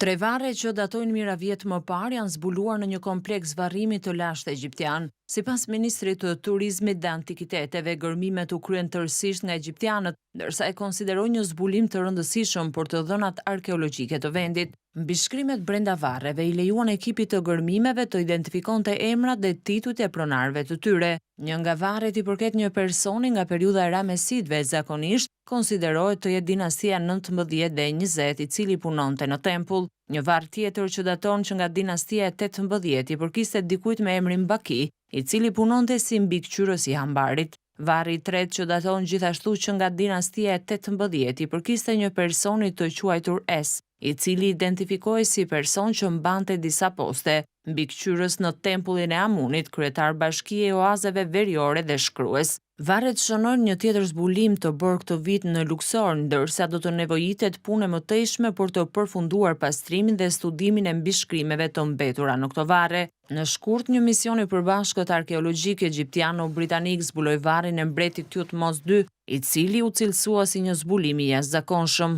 Tre varre që datojnë mira vjet më parë janë zbuluar në një kompleks varrimi të lashtë egjiptian. Sipas ministrit të turizmit dhe antikiteteve, gërmimet u kryen tërësisht nga egjiptianët, ndërsa e konsideroi një zbulim të rëndësishëm për të dhënat arkeologjike të vendit. Mbi shkrimet brenda varreve i lejuan ekipit të gërmimeve të identifikonte emrat dhe titujt e pronarëve të tyre. Një nga varret i përket një personi nga periudha e Ramesidëve, zakonisht konsiderohet të jetë dinastia 19 dhe 20 i cili punonte në tempull. Një varr tjetër që daton që nga dinastia e 18 i përkistet dikujt me emrin Baki, i cili punonte si mbikëqyrës i hambarit. Varri i tretë që daton gjithashtu që nga dinastia e 18 i përkiste një personi të quajtur S, i cili identifikohej si person që mbante disa poste, mbikëqyrës në tempullin e Amunit, kryetar bashkie e oazeve veriore dhe shkrues. Varret shënojnë një tjetër zbulim të bërë këtë vit në Luxor, ndërsa do të nevojitet punë mëtejshme për të përfunduar pastrimin dhe studimin e mbishkrimeve të mbetura në këto varre. Në shkurt, një mision i përbashkët arkeologjik egjiptiano-britanik zbuloi varrin e mbretit Thutmose II, i cili u cilësua si një zbulim i jashtëzakonshëm.